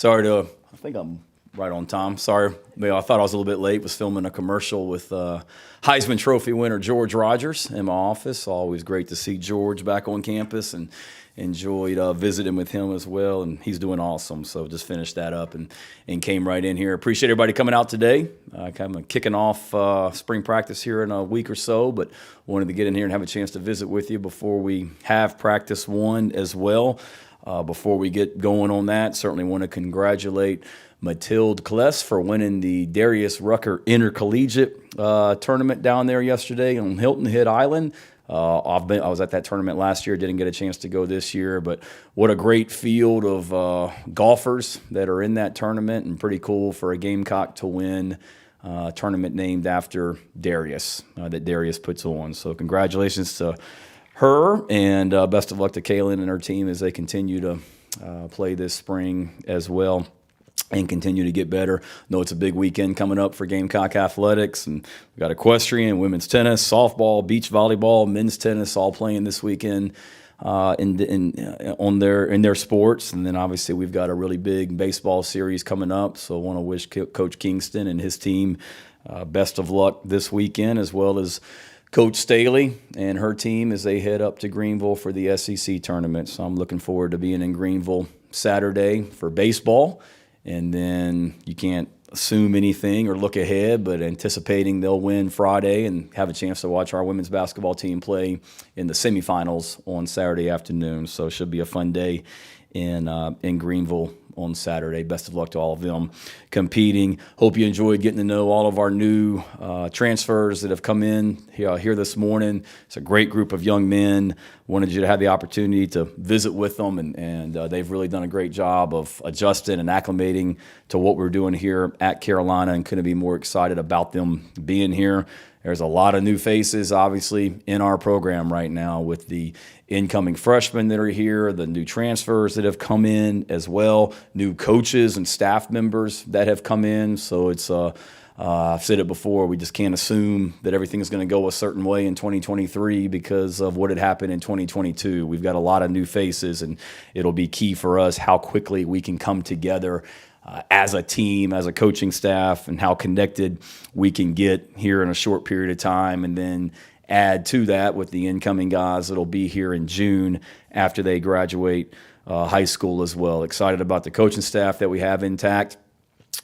I think I'm right on time. Sorry, I thought I was a little bit late. Was filming a commercial with Heisman Trophy winner George Rogers in my office. Always great to see George back on campus, and enjoyed visiting with him as well. And he's doing awesome. So just finished that up and came right in here. Appreciate everybody coming out today. Kind of kicking off spring practice here in a week or so, but wanted to get in here and have a chance to visit with you before we have practice one as well. Before we get going on that, certainly want to congratulate Matilde Kless for winning the Darius Rucker Intercollegiate tournament down there yesterday on Hilton Head Island. I was at that tournament last year, didn't get a chance to go this year, but what a great field of golfers that are in that tournament, and pretty cool for a Gamecock to win a tournament named after Darius, that Darius puts on. So congratulations to her, and best of luck to Kaylin and her team as they continue to play this spring as well and continue to get better. I know it's a big weekend coming up for Gamecock athletics, and we've got equestrian, women's tennis, softball, beach volleyball, men's tennis all playing this weekend in their sports. And then obviously we've got a really big baseball series coming up, so I want to wish Coach Kingston and his team best of luck this weekend, as well as Coach Staley and her team as they head up to Greenville for the SEC tournament. So I'm looking forward to being in Greenville Saturday for baseball. And then you can't assume anything or look ahead, but anticipating they'll win Friday and have a chance to watch our women's basketball team play in the semifinals on Saturday afternoon. So it should be a fun day in Greenville on Saturday. Best of luck to all of them competing. Hope you enjoyed getting to know all of our new transfers that have come in here this morning. It's a great group of young men. Wanted you to have the opportunity to visit with them, and they've really done a great job of adjusting and acclimating to what we're doing here at Carolina, and couldn't be more excited about them being here. There's a lot of new faces, obviously, in our program right now with the incoming freshmen that are here, the new transfers that have come in as well, new coaches and staff members that have come in. So it's I've said it before, we just can't assume that everything is going to go a certain way in 2023 because of what had happened in 2022. We've got a lot of new faces, and it'll be key for us how quickly we can come together as a team, as a coaching staff, and how connected we can get here in a short period of time, and then add to that with the incoming guys that'll be here in June after they graduate high school as well. Excited about the coaching staff that we have intact,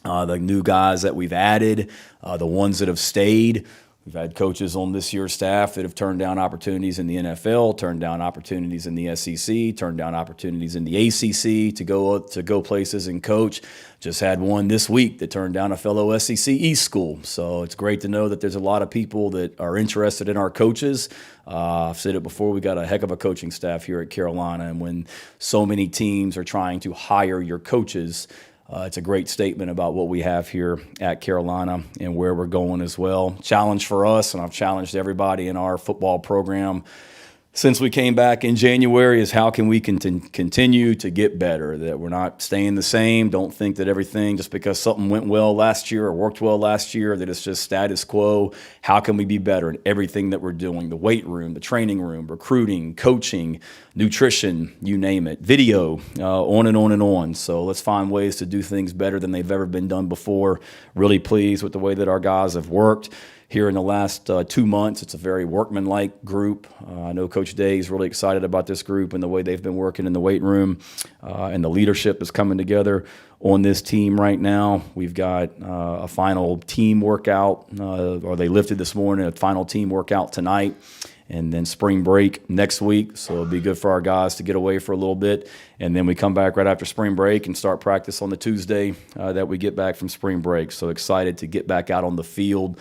the new guys that we've added, the ones that have stayed. We've had coaches on this year's staff that have turned down opportunities in the NFL, turned down opportunities in the SEC, turned down opportunities in the ACC to go places and coach. Just had one this week that turned down a fellow SEC East school. So it's great to know that there's a lot of people that are interested in our coaches. I've said it before, we got a heck of a coaching staff here at Carolina, and when so many teams are trying to hire your coaches, it's a great statement about what we have here at Carolina and where we're going as well. Challenge for us, and I've challenged everybody in our football program since we came back in January, is how can we continue to get better, that we're not staying the same. Don't think that everything, just because something went well last year or worked well last year, that it's just status quo. How can we be better in everything that we're doing? The weight room, the training room, recruiting, coaching, nutrition, you name it, video, on and on and on. So let's find ways to do things better than they've ever been done before. Really pleased with the way that our guys have worked here in the last 2 months. It's a very workmanlike group. I know Coach Day is really excited about this group and the way they've been working in the weight room, and the leadership is coming together on this team right now. We've got a final team workout, or they lifted this morning, a final team workout tonight, and then spring break next week. So it'll be good for our guys to get away for a little bit. And then we come back right after spring break and start practice on the Tuesday that we get back from spring break. So excited to get back out on the field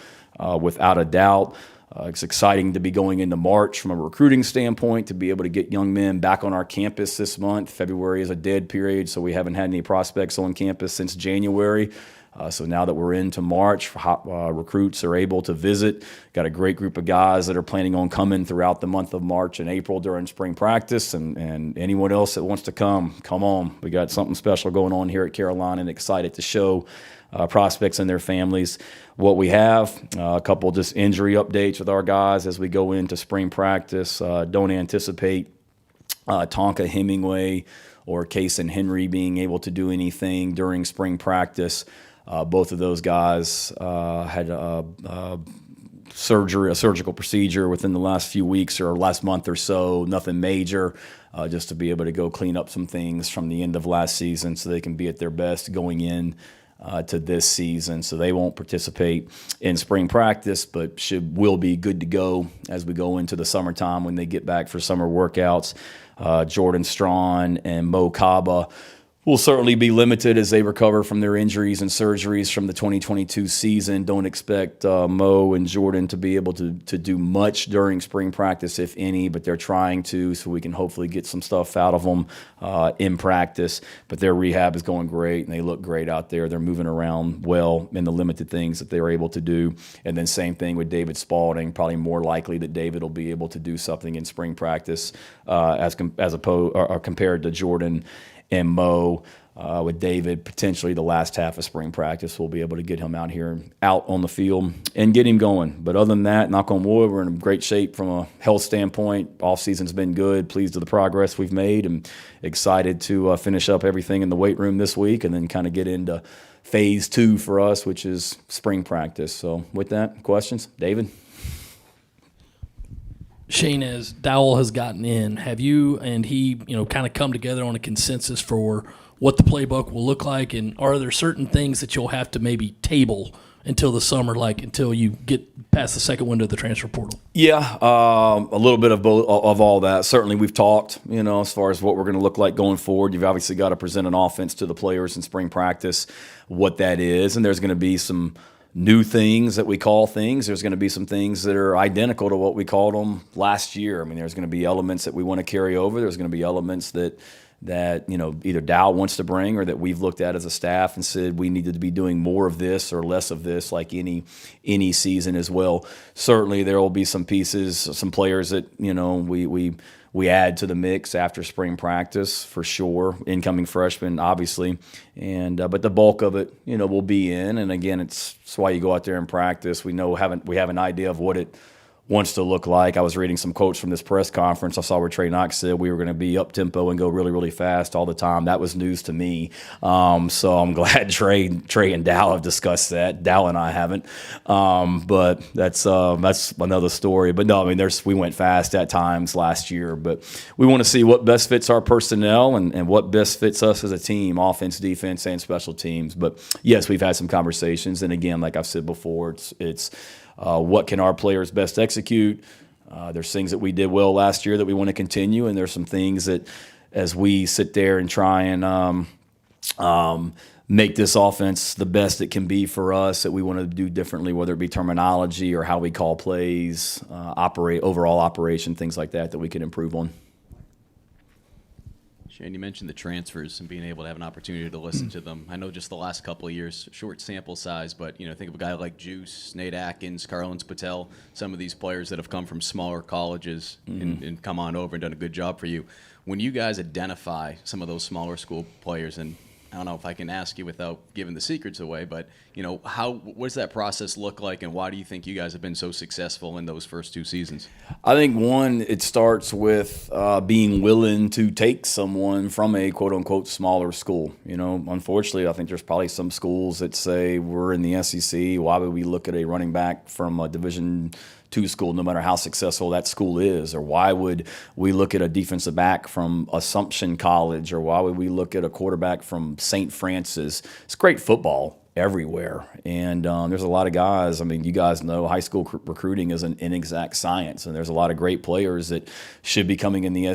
without a doubt. It's exciting to be going into March from a recruiting standpoint, to be able to get young men back on our campus this month. February is a dead period, so we haven't had any prospects on campus since January. So now that we're into March, recruits are able to visit. Got a great group of guys that are planning on coming throughout the month of March and April during spring practice, and anyone else that wants to come on. We got something special going on here at Carolina, and excited to show prospects and their families what we have. A couple just injury updates with our guys as we go into spring practice. Don't anticipate Tonka Hemingway or Case and Henry being able to do anything during spring practice. Both of those guys had a surgical procedure within the last few weeks or last month or so, nothing major, just to be able to go clean up some things from the end of last season so they can be at their best going in to this season. So they won't participate in spring practice, but will be good to go as we go into the summertime when they get back for summer workouts. Jordan Strawn and Mo Kaba will certainly be limited as they recover from their injuries and surgeries from the 2022 season. Don't expect Mo and Jordan to be able to do much during spring practice, if any, but they're trying to, so we can hopefully get some stuff out of them in practice. But their rehab is going great, and they look great out there. They're moving around well in the limited things that they're able to do. And then same thing with David Spalding. Probably more likely that David will be able to do something in spring practice as compared to Jordan and Mo. With David, potentially the last half of spring practice, we'll be able to get him out on the field and get him going. But other than that, knock on wood, we're in great shape from a health standpoint. Off-season's been good, pleased with the progress we've made, and excited to finish up everything in the weight room this week and then kind of get into phase 2 for us, which is spring practice. So with that, questions? David? Shane, as Dowell has gotten in, have you and he, kind of come together on a consensus for what the playbook will look like? And are there certain things that you'll have to maybe table until the summer, like until you get past the second window of the transfer portal? Yeah, a little bit of both of all that. Certainly we've talked, as far as what we're going to look like going forward. You've obviously got to present an offense to the players in spring practice, what that is. And there's going to be some new things that we call things. There's going to be some things that are identical to what we called them last year. I mean, there's going to be elements that we want to carry over. There's going to be elements that either Dow wants to bring or that we've looked at as a staff and said we needed to be doing more of this or less of this, like any season as well. Certainly there will be some pieces, some players that we add to the mix after spring practice for sure. Incoming freshmen, obviously, and but the bulk of it, will be in. And again, it's why you go out there and practice. We have an idea of what it wants to look like. I was reading some quotes from this press conference. I saw where Trey Knox said we were going to be up tempo and go really, really fast all the time. That was news to me. So I'm glad Trey and Dow have discussed that. Dow and I haven't. But that's another story. But no, I mean, we went fast at times last year, but we want to see what best fits our personnel and what best fits us as a team, offense, defense, and special teams. But yes, we've had some conversations. And again, like I've said before, it's what can our players best execute? There's things that we did well last year that we want to continue, and there's some things that as we sit there and try and make this offense the best it can be for us that we want to do differently, whether it be terminology or how we call plays, overall operation, things like that we can improve on. Shane, you mentioned the transfers and being able to have an opportunity to listen to them. I know just the last couple of years, short sample size, but think of a guy like Juice, Nate Atkins, Carlins Patel, some of these players that have come from smaller colleges and come on over and done a good job for you. When you guys identify some of those smaller school players, and I don't know if I can ask you without giving the secrets away, but what does that process look like, and why do you think you guys have been so successful in those first 2 seasons? I think one, it starts with being willing to take someone from a quote unquote smaller school. Unfortunately, I think there's probably some schools that say we're in the SEC. Why would we look at a running back from a Division II school, no matter how successful that school is? Or why would we look at a defensive back from Assumption College? Or why would we look at a quarterback from St. Francis? It's great football everywhere, and there's a lot of guys. I mean, you guys know high school recruiting is an inexact science, and there's a lot of great players that should be playing in the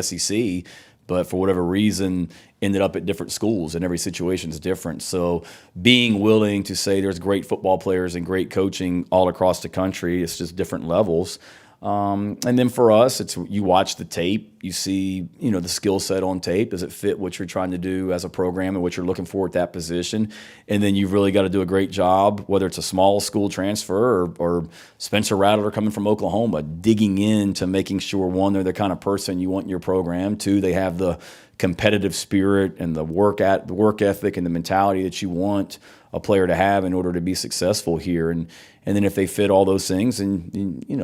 SEC, but for whatever reason ended up at different schools, and every situation is different. So being willing to say there's great football players and great coaching all across the country, it's just different levels. And then for us, it's you watch the tape, you see, the skill set on tape. Does it fit what you're trying to do as a program and what you're looking for at that position? And then you've really got to do a great job, whether it's a small school transfer or Spencer Rattler coming from Oklahoma, digging into making sure, one, they're the kind of person you want in your program. Two, they have the competitive spirit and the work ethic and the mentality that you want a player to have in order to be successful here. And then if they fit all those things and you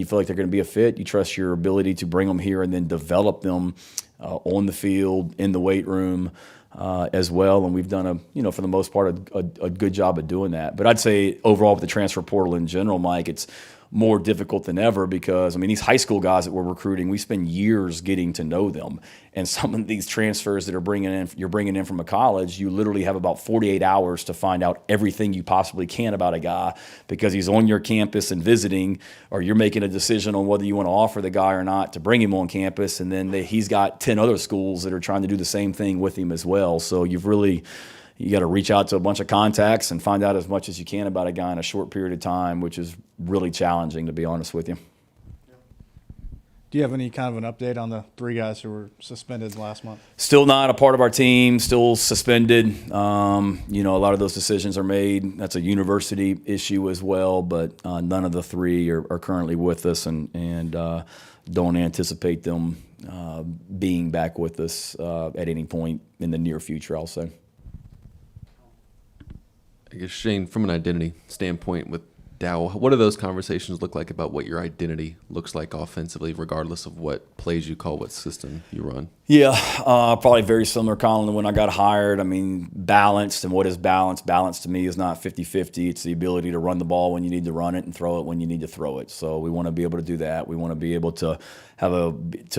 feel like they're going to be a fit, you trust your ability to bring them here and then develop them on the field, in the weight room as well. And we've done for the most part, a good job of doing that. But I'd say overall with the transfer portal in general, Mike, it's more difficult than ever because, these high school guys that we're recruiting, we spend years getting to know them. And some of these transfers that you're bringing in from a college, you literally have about 48 hours to find out everything you possibly can about a guy because he's on your campus and visiting, or you're making a decision on whether you want to offer the guy or not to bring him on campus. And then he's got 10 other schools that are trying to do the same thing with him as well. So you got to reach out to a bunch of contacts and find out as much as you can about a guy in a short period of time, which is really challenging, to be honest with you. Do you have any kind of an update on the 3 guys who were suspended last month? Still not a part of our team, still suspended. A lot of those decisions are made. That's a university issue as well, but none of the 3 are currently with us and don't anticipate them being back with us at any point in the near future, I'll say. I guess, Shane, from an identity standpoint with Dowell, what do those conversations look like about what your identity looks like offensively, regardless of what plays you call, what system you run? Yeah, probably very similar, Colin, to when I got hired. Balanced, and what is balance? Balance to me is not 50-50. It's the ability to run the ball when you need to run it and throw it when you need to throw it. So we want to be able to do that. We want to be able to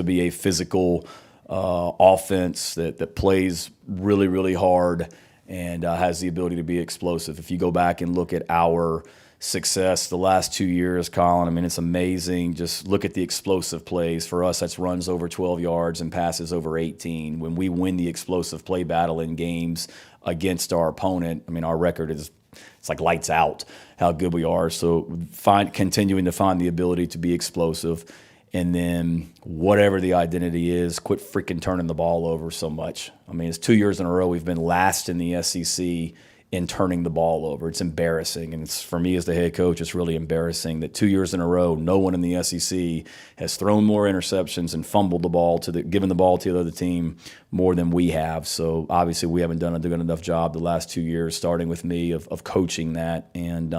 be a physical offense that plays really, really hard and has the ability to be explosive. If you go back and look at our success the last 2 years, Colin, it's amazing. Just look at the explosive plays. For us, that's runs over 12 yards and passes over 18. When we win the explosive play battle in games against our opponent, our record it's like lights out how good we are. So continuing to find the ability to be explosive. And then whatever the identity is, quit freaking turning the ball over so much. It's 2 years in a row we've been last in the SEC in turning the ball over. It's embarrassing. And for me as the head coach, it's really embarrassing that 2 years in a row, no one in the SEC has thrown more interceptions and fumbled the ball given the ball to the other team more than we have. So obviously we haven't done a good enough job the last 2 years, starting with me, of coaching that. And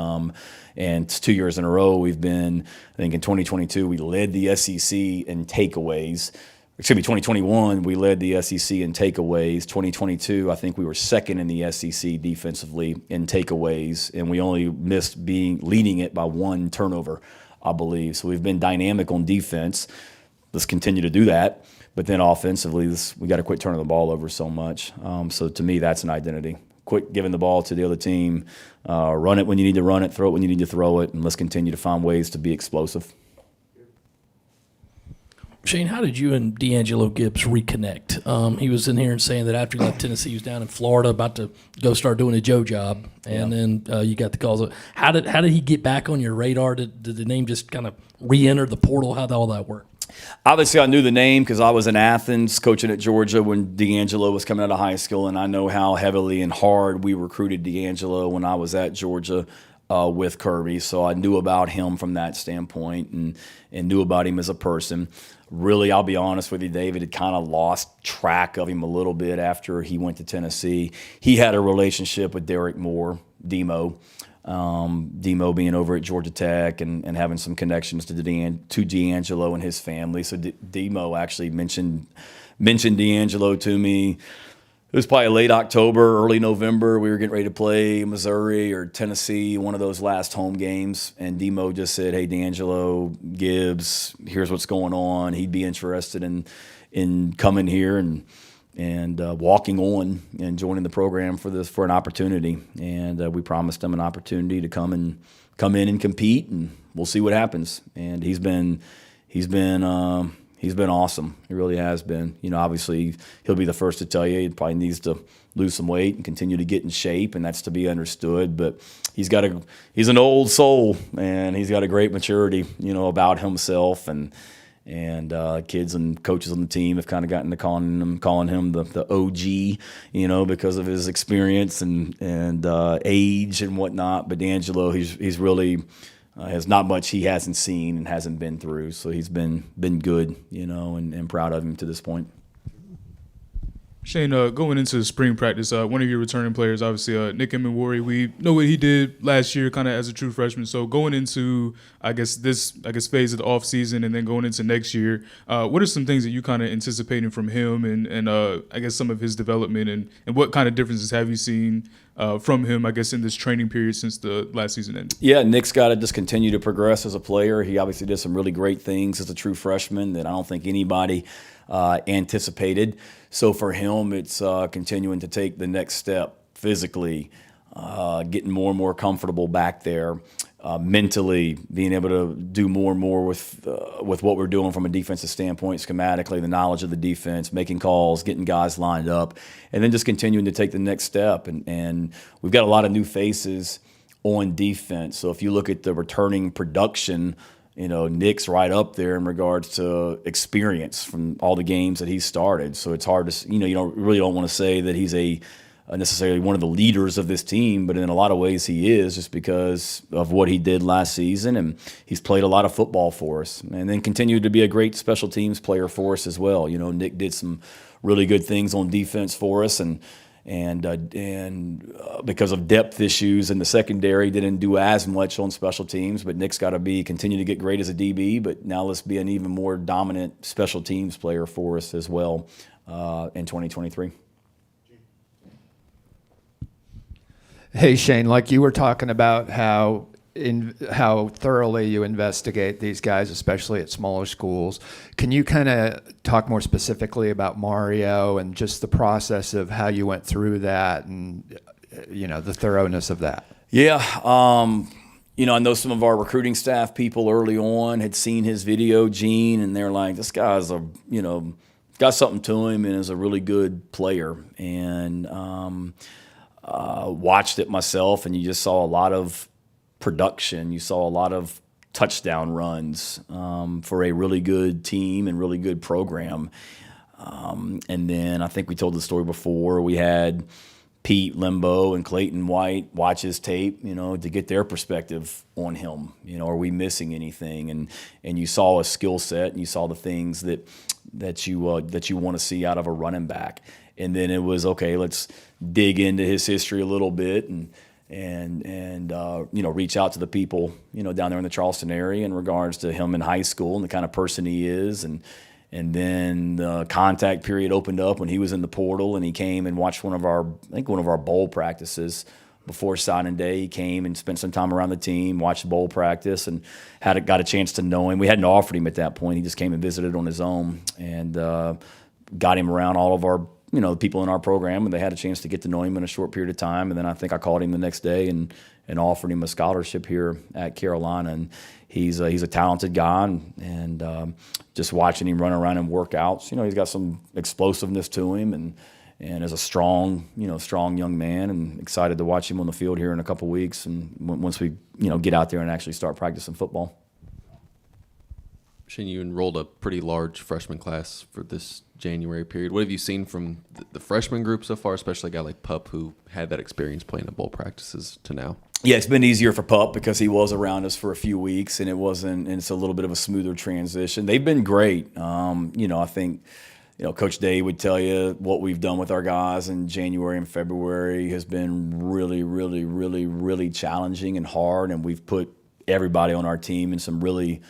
it's 2 years in a row we've been, I think in 2022, we led the SEC in takeaways. 2021, we led the SEC in takeaways. 2022, I think we were second in the SEC defensively in takeaways, and we only missed leading it by 1 turnover, I believe. So we've been dynamic on defense. Let's continue to do that. But then offensively, we got to quit turning the ball over so much. So to me, that's an identity. Quit giving the ball to the other team. Run it when you need to run it. Throw it when you need to throw it. And let's continue to find ways to be explosive. Shane, how did you and D'Angelo Gibbs reconnect? He was in here and saying that after he left Tennessee, he was down in Florida about to go start doing a Joe job, and then you got the calls. How did he get back on your radar? Did the name just kind of re-enter the portal? How did all that work? Obviously, I knew the name because I was in Athens coaching at Georgia when D'Angelo was coming out of high school, and I know how heavily and hard we recruited D'Angelo when I was at Georgia with Kirby. So I knew about him from that standpoint and knew about him as a person. Really, I'll be honest with you, David, had kind of lost track of him a little bit after he went to Tennessee. He had a relationship with Derek Moore, Demo. Demo being over at Georgia Tech and having some connections to D'Angelo and his family. So Demo actually mentioned D'Angelo to me. It was probably late October, early November. We were getting ready to play Missouri or Tennessee, one of those last home games. And Demo just said, "Hey, D'Angelo Gibbs, here's what's going on. He'd be interested in coming here and walking on and joining the program for an opportunity." And we promised him an opportunity to come in and compete, and we'll see what happens. And he's been awesome. He really has been. Obviously, he'll be the first to tell you he probably needs to lose some weight and continue to get in shape, and that's to be understood. But he's an old soul, and he's got a great maturity, about himself. And kids and coaches on the team have kind of gotten to calling him the OG, because of his experience and age and whatnot. But D'Angelo, he's really has not much he hasn't seen and hasn't been through. So he's been good, and proud of him to this point. Shane, going into spring practice, one of your returning players, obviously, Nick Emenwari, we know what he did last year kind of as a true freshman. So going into, this phase of the offseason and then going into next year, what are some things that you kind of anticipating from him and I guess some of his development and what kind of differences have you seen from him, I guess, in this training period since the last season ended? Yeah, Nick's got to just continue to progress as a player. He obviously did some really great things as a true freshman that I don't think anybody anticipated. So for him, it's continuing to take the next step physically, getting more and more comfortable back there, mentally being able to do more and more with what we're doing from a defensive standpoint, schematically, the knowledge of the defense, making calls, getting guys lined up, and then just continuing to take the next step. And we've got a lot of new faces on defense. So if you look at the returning production, Nick's right up there in regards to experience from all the games that he's started. So it's hard to, you don't want to say that he's necessarily one of the leaders of this team, but in a lot of ways he is, just because of what he did last season, and he's played a lot of football for us, and then continued to be a great special teams player for us as well. Nick did some really good things on defense for us, and because of depth issues in the secondary, didn't do as much on special teams. But Nick's got to continue to get great as a DB, but now let's be an even more dominant special teams player for us as well in 2023. Hey Shane, like you were talking about how thoroughly you investigate these guys, especially at smaller schools. Can you kind of talk more specifically about Mario and just the process of how you went through that and, the thoroughness of that? Yeah. I know some of our recruiting staff people early on had seen his video, Gene, and they're like, this guy's got something to him and is a really good player. And watched it myself, and you just saw a lot of production. You saw a lot of touchdown runs for a really good team and really good program. And then I think we told the story before. We had Pete Limbo and Clayton White watch his tape, to get their perspective on him. Are we missing anything? And you saw a skill set, and you saw the things that you want to see out of a running back. And then it was, okay, let's dig into his history a little bit and reach out to the people, down there in the Charleston area in regards to him in high school and the kind of person he is. And then the contact period opened up when he was in the portal, and he came and watched one of our bowl practices before signing day. He came and spent some time around the team, watched the bowl practice, and got a chance to know him. We hadn't offered him at that point. He just came and visited on his own, and got him around all of our the people in our program, and they had a chance to get to know him in a short period of time. And then I think I called him the next day and offered him a scholarship here at Carolina. And he's a talented guy, and just watching him run around in workouts, he's got some explosiveness to him, and is a strong young man, and excited to watch him on the field here in a couple weeks, and once we get out there and actually start practicing football. Shane, you enrolled a pretty large freshman class for this January period. What have you seen from the freshman group so far, especially a guy like Pup who had that experience playing at bowl practices to now? Yeah, it's been easier for Pup because he was around us for a few weeks, and it's a little bit of a smoother transition. They've been great. I think Coach Day would tell you what we've done with our guys in January and February has been really, really, really, really challenging and hard, and we've put everybody on our team in some really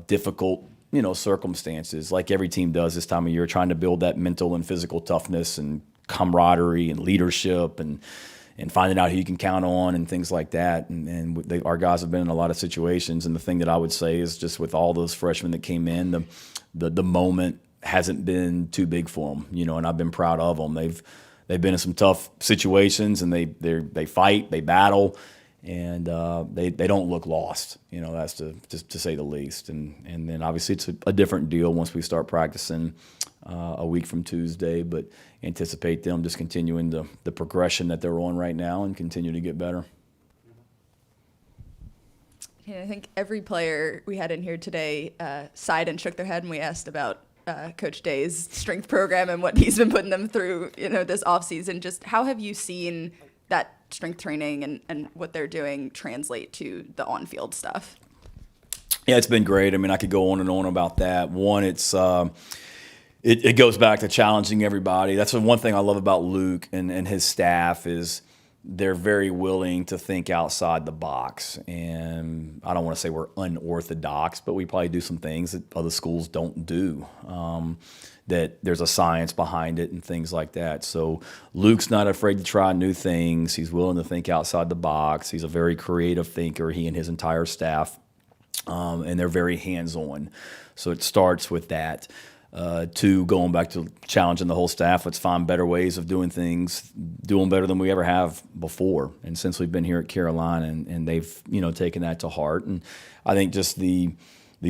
difficult, circumstances, like every team does this time of year, trying to build that mental and physical toughness and camaraderie and leadership and finding out who you can count on and things like that. Our guys have been in a lot of situations. And the thing that I would say is just with all those freshmen that came in, the moment hasn't been too big for them, and I've been proud of them. They've been in some tough situations, and they fight, they battle. And they don't look lost, that's to say the least. And then obviously it's a different deal once we start practicing a week from Tuesday, but anticipate them just continuing the progression that they're on right now and continue to get better. Yeah, I think every player we had in here today sighed and shook their head when we asked about Coach Day's strength program and what he's been putting them through, this offseason. Just how have you seen that strength training and what they're doing translate to the on-field stuff? Yeah, it's been great. I mean, I could go on and on about that. One, it's it goes back to challenging everybody. That's the one thing I love about Luke and his staff is they're very willing to think outside the box. And I don't want to say we're unorthodox, but we probably do some things that other schools don't do. That there's a science behind it and things like that. So Luke's not afraid to try new things. He's willing to think outside the box. He's a very creative thinker, he and his entire staff, and they're very hands-on. So it starts with that. Two, going back to challenging the whole staff, let's find better ways of doing things, doing better than we ever have before. And since we've been here at Carolina, and they've taken that to heart. And I think just the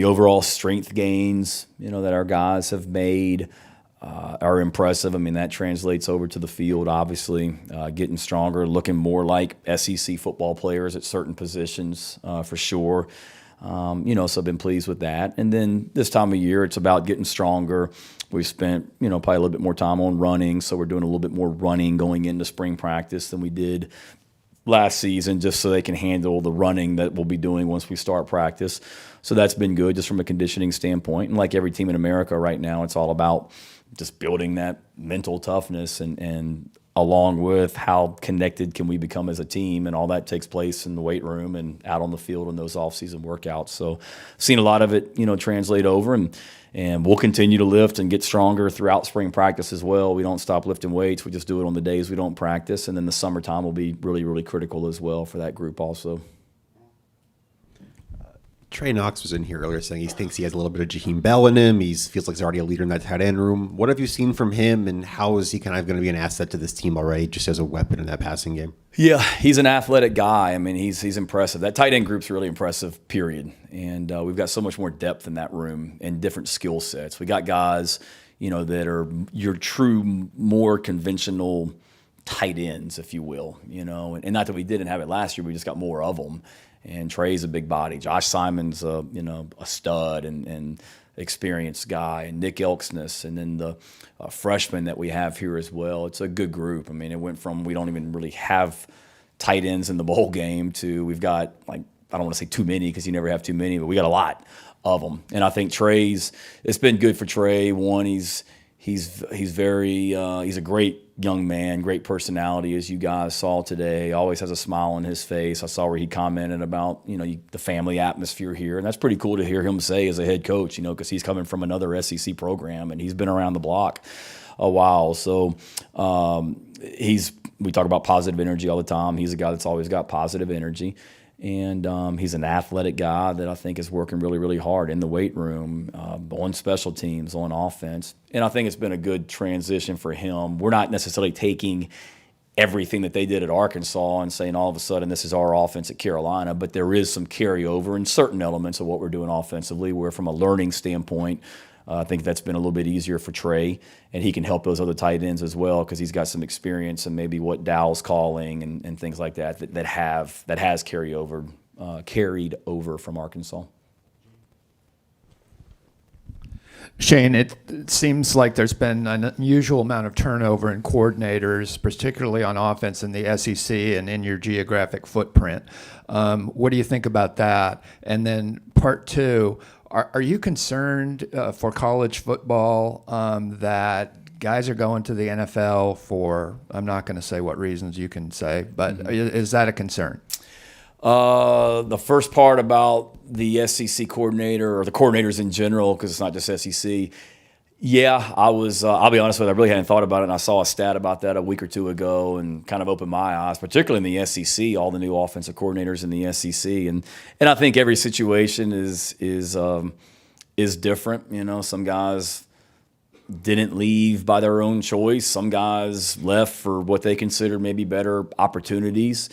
overall strength gains, that our guys have made are impressive. I mean, that translates over to the field, obviously, getting stronger, looking more like SEC football players at certain positions for sure. So I've been pleased with that. And then this time of year, it's about getting stronger. We've spent, probably a little bit more time on running, so we're doing a little bit more running going into spring practice than we did last season, just so they can handle the running that we'll be doing once we start practice. So that's been good just from a conditioning standpoint. And like every team in America right now, it's all about just building that mental toughness and along with how connected can we become as a team, and all that takes place in the weight room and out on the field in those off-season workouts. So seen a lot of it, translate over, and we'll continue to lift and get stronger throughout spring practice as well. We don't stop lifting weights. We just do it on the days we don't practice, and then the summertime will be really, really critical as well for that group also. Trey Knox was in here earlier saying he thinks he has a little bit of Jaheim Bell in him. He feels like he's already a leader in that tight end room. What have you seen from him, and how is he kind of going to be an asset to this team already, just as a weapon in that passing game? Yeah, he's an athletic guy. I mean, he's impressive. That tight end group's really impressive, period. And we've got so much more depth in that room and different skill sets. We got guys, that are your true, more conventional tight ends, if you will. And not that we didn't have it last year, we just got more of them. And Trey's a big body. Josh Simon's a stud and experienced guy, and Nick Elksness, and then the freshman that we have here as well. It's a good group. I mean, it went from we don't even really have tight ends in the bowl game to we've got, like, I don't want to say too many because you never have too many, but we got a lot of them. And I think it's been good for Trey. One, he's very he's a great young man, great personality, as you guys saw today. Always has a smile on his face. I saw where he commented about the family atmosphere here, and that's pretty cool to hear him say as a head coach, because he's coming from another SEC program and he's been around the block a while. So we talk about positive energy all the time. He's a guy that's always got positive energy. And he's an athletic guy that I think is working really, really hard in the weight room, on special teams, on offense. And I think it's been a good transition for him. We're not necessarily taking everything that they did at Arkansas and saying all of a sudden this is our offense at Carolina, but there is some carryover in certain elements of what we're doing offensively, where from a learning standpoint, I think that's been a little bit easier for Trey, and he can help those other tight ends as well because he's got some experience and maybe what Dow's calling and things like that has carried over from Arkansas. Shane, it seems like there's been an unusual amount of turnover in coordinators, particularly on offense in the SEC and in your geographic footprint. What do you think about that? And then part two, are you concerned for college football that guys are going to the NFL for, I'm not going to say what reasons you can say, but is that a concern? The first part about the SEC coordinator or the coordinators in general, because it's not just SEC. Yeah, I'll be honest with you, I really hadn't thought about it, and I saw a stat about that a week or two ago and kind of opened my eyes, particularly in the SEC, all the new offensive coordinators in the SEC. And I think every situation is different. Some guys didn't leave by their own choice. Some guys left for what they considered maybe better opportunities.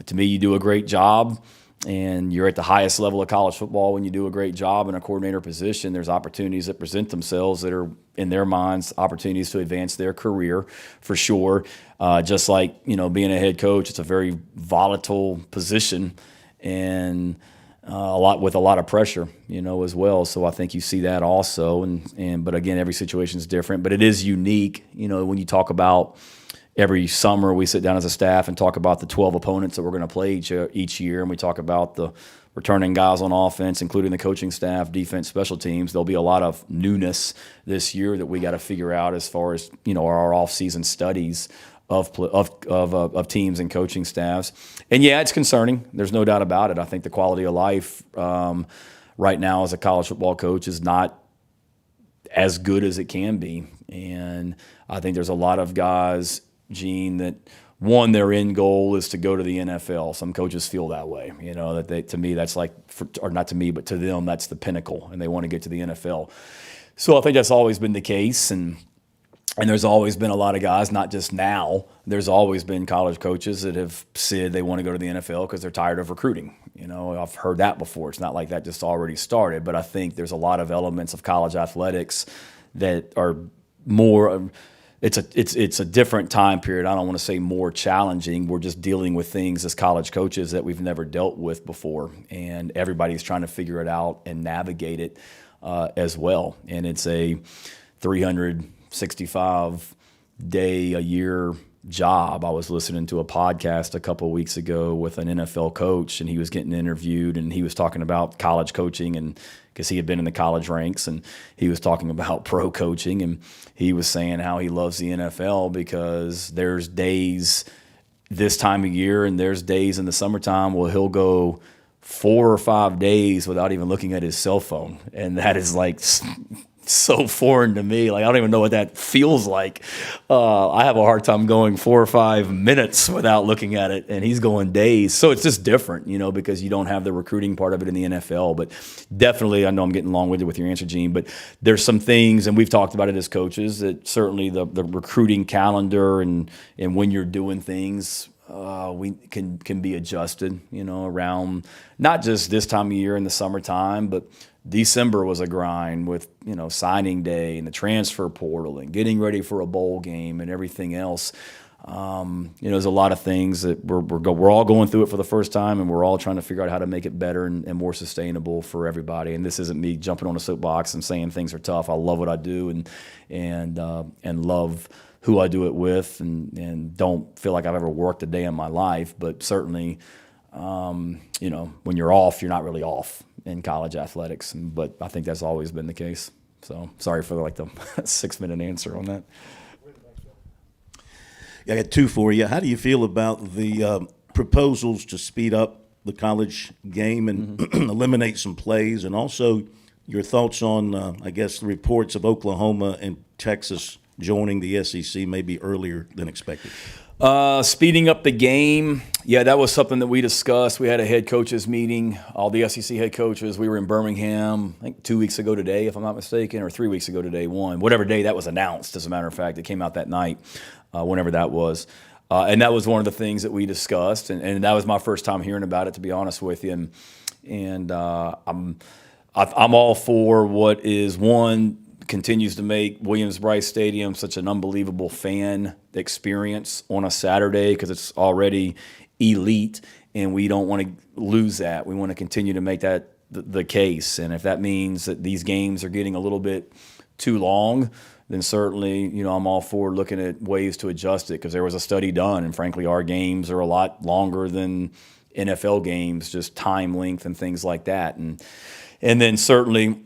To me, you do a great job, and you're at the highest level of college football when you do a great job in a coordinator position. There's opportunities that present themselves that are, in their minds, opportunities to advance their career for sure. Just like, being a head coach, it's a very volatile position and a lot of pressure, as well. So I think you see that also. But again, every situation is different. But it is unique, when you talk about every summer we sit down as a staff and talk about the 12 opponents that we're going to play each year, and we talk about the returning guys on offense, including the coaching staff, defense, special teams. There'll be a lot of newness this year that we got to figure out as far as our off-season studies of teams and coaching staffs. And yeah, it's concerning. There's no doubt about it. I think the quality of life right now as a college football coach is not as good as it can be. And I think there's a lot of guys, Gene, that one, their end goal is to go to the NFL. Some coaches feel that way, that they, to me, that's like, or not to me, but to them, that's the pinnacle, and they want to get to the NFL. So I think that's always been the case, and there's always been a lot of guys, not just now, there's always been college coaches that have said they want to go to the NFL because they're tired of recruiting. I've heard that before. It's not like that just already started, but I think there's a lot of elements of college athletics that are more. It's a different time period. I don't want to say more challenging. We're just dealing with things as college coaches that we've never dealt with before, and everybody's trying to figure it out and navigate it as well. And it's a 365-day-a-year job. I was listening to a podcast a couple of weeks ago with an NFL coach, and he was getting interviewed, and he was talking about college coaching, and because he had been in the college ranks, and he was talking about pro coaching, and he was saying how he loves the NFL because there's days this time of year and there's days in the summertime where he'll go 4 or 5 days without even looking at his cell phone, and that is like so foreign to me. Like, I don't even know what that feels like. I have a hard time going 4 or 5 minutes without looking at it, and he's going days. So it's just different, because you don't have the recruiting part of it in the NFL. But definitely, I know I'm getting long-winded with your answer, Gene, but there's some things, and we've talked about it as coaches, that certainly the recruiting calendar and when you're doing things, we can be adjusted, around not just this time of year in the summertime, but December was a grind with, signing day and the transfer portal and getting ready for a bowl game and everything else. There's a lot of things that we're all going through it for the first time, and we're all trying to figure out how to make it better and more sustainable for everybody. And this isn't me jumping on a soapbox and saying things are tough. I love what I do and love who I do it with, and don't feel like I've ever worked a day in my life. But certainly, when you're off, you're not really off in college athletics. But I think that's always been the case. So sorry for the 6-minute answer on that. I got 2 for you. How do you feel about the proposals to speed up the college game and eliminate some plays, and also your thoughts on, the reports of Oklahoma and Texas joining the SEC maybe earlier than expected? Speeding up the game, yeah, that was something that we discussed. We had a head coaches meeting, all the SEC head coaches. We were in Birmingham, I think 2 weeks ago today, if I'm not mistaken, or 3 weeks ago today, whatever day that was announced, as a matter of fact. It came out that night, whenever that was. And that was one of the things that we discussed, and that was my first time hearing about it, to be honest with you. And I'm all for what is, one, continues to make Williams-Brice Stadium such an unbelievable fan experience on a Saturday, because it's already elite, and we don't want to lose that. We want to continue to make that the case. And if that means that these games are getting a little bit too long, then certainly, I'm all for looking at ways to adjust it, because there was a study done, and frankly, our games are a lot longer than NFL games, just time length and things like that. And then certainly,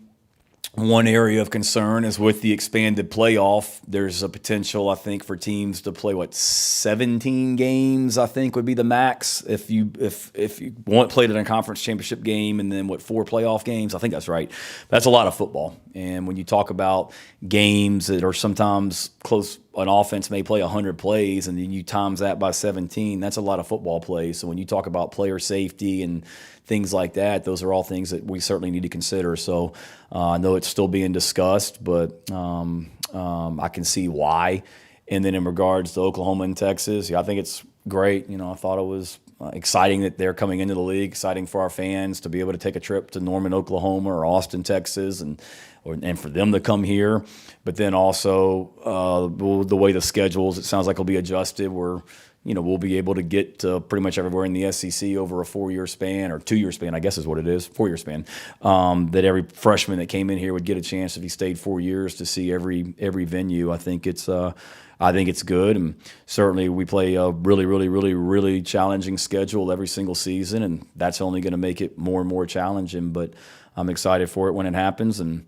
one area of concern is with the expanded playoff. There's a potential, I think, for teams to play 17 games. I think would be the max if you played in a conference championship game, and then 4 playoff games. I think that's right. That's a lot of football. And when you talk about games that are sometimes close, an offense may play 100 plays, and then you times that by 17. That's a lot of football plays. So when you talk about player safety and things like that, those are all things that we certainly need to consider. So I know it's still being discussed, but I can see why. And then in regards to Oklahoma and Texas, I think it's great. I thought it was exciting that they're coming into the league, exciting for our fans to be able to take a trip to Norman, Oklahoma, or Austin, Texas, and for them to come here. But then also the way the schedules, it sounds like, will be adjusted, where we'll be able to get to pretty much everywhere in the SEC over a 4-year span or 2-year span, I guess is what it is, 4-year span. That every freshman that came in here would get a chance if he stayed 4 years to see every venue. I think it's good, and certainly we play a really, really, really, really challenging schedule every single season, and that's only going to make it more and more challenging. But I'm excited for it when it happens, and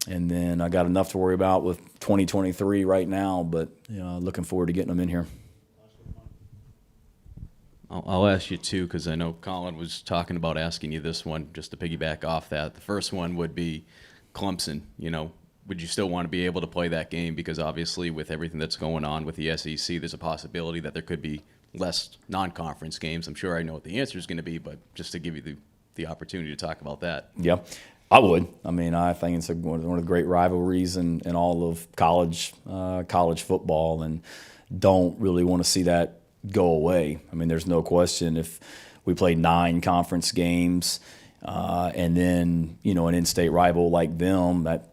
then I got enough to worry about with 2023 right now. But looking forward to getting them in here. I'll ask you two, because I know Colin was talking about asking you this one, just to piggyback off that. The first one would be Clemson. Would you still want to be able to play that game? Because obviously with everything that's going on with the SEC, there's a possibility that there could be less non-conference games. I'm sure I know what the answer is going to be, but just to give you the opportunity to talk about that. Yeah, I would. I mean, I think it's one of the great rivalries in all of college football, and don't really want to see that go away. I mean, there's no question if we play 9 conference games and then, an in-state rival like them, that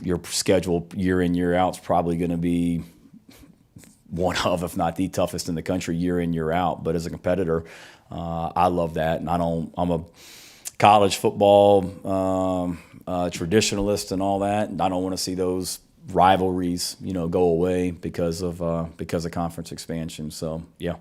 your schedule year in, year out is probably going to be one of, if not the toughest in the country year in, year out. But as a competitor, I love that. And I'm a college football traditionalist and all that, and I don't want to see those rivalries, go away because of conference expansion. So, yeah.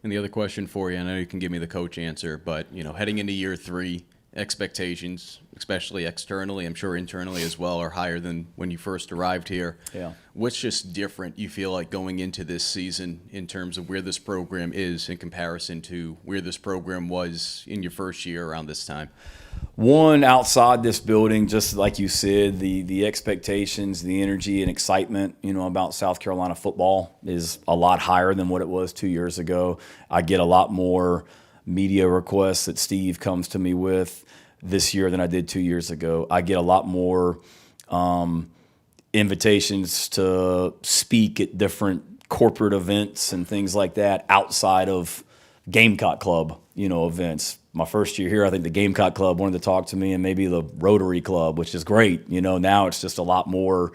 And the other question for you, I know you can give me the coach answer, but, heading into year 3, expectations, especially externally, I'm sure internally as well, are higher than when you first arrived here. Yeah. What's just different, you feel like, going into this season in terms of where this program is in comparison to where this program was in your first year around this time? One, outside this building, just like you said, the expectations, the energy and excitement, about South Carolina football is a lot higher than what it was 2 years ago. I get a lot more media requests that Steve comes to me with this year than I did 2 years ago. I get a lot more invitations to speak at different corporate events and things like that outside of Gamecock Club, events. My first year here, I think the Gamecock Club wanted to talk to me, and maybe the Rotary Club, which is great. Now it's just a lot more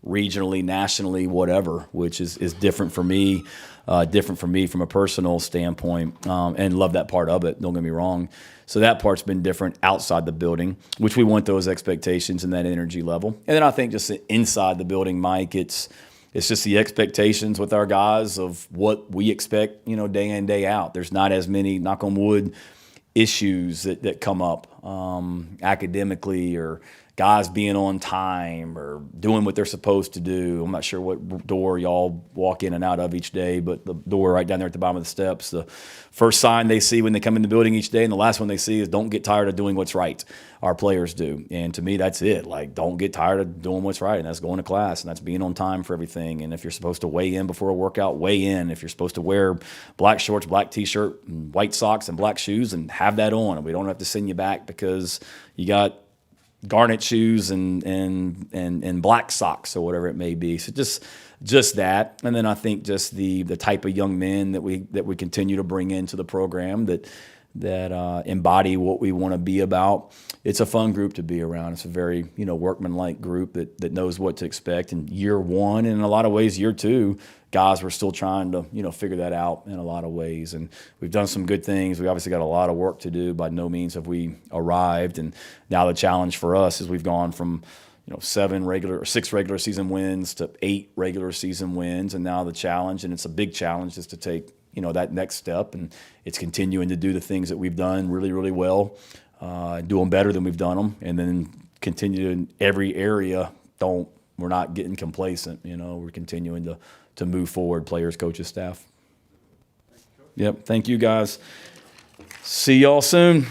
regionally, nationally, whatever, which is different for me. From a personal standpoint, and love that part of it. Don't get me wrong. So that part's been different outside the building, which we want those expectations and that energy level. And then I think just inside the building, Mike, it's just the expectations with our guys of what we expect, day in, day out. There's not as many, knock on wood, issues that come up academically, or guys being on time or doing what they're supposed to do. I'm not sure what door y'all walk in and out of each day, but the door right down there at the bottom of the steps, the first sign they see when they come in the building each day, and the last one they see is don't get tired of doing what's right. Our players do. And to me, that's it. Like, don't get tired of doing what's right. And that's going to class, and that's being on time for everything. And if you're supposed to weigh in before a workout, weigh in. If you're supposed to wear black shorts, black T-shirt, and white socks, and black shoes, and have that on. And we don't have to send you back because you got garnet shoes and black socks or whatever it may be. So just that. And then I think just the type of young men that we continue to bring into the program that embody what we want to be about. It's a fun group to be around. It's a very, workmanlike group that knows what to expect. And year 1, and in a lot of ways year 2, guys were still trying to, figure that out in a lot of ways. And we've done some good things. We obviously got a lot of work to do. By no means have we arrived. And now the challenge for us is we've gone from 6 regular season wins to 8 regular season wins. And now the challenge, and it's a big challenge, is to take that next step, and it's continuing to do the things that we've done really, really well, do them better than we've done them, and then continue in every area. We're not getting complacent. We're continuing to move forward, players, coaches, staff. Yep. Thank you, guys. See y'all soon.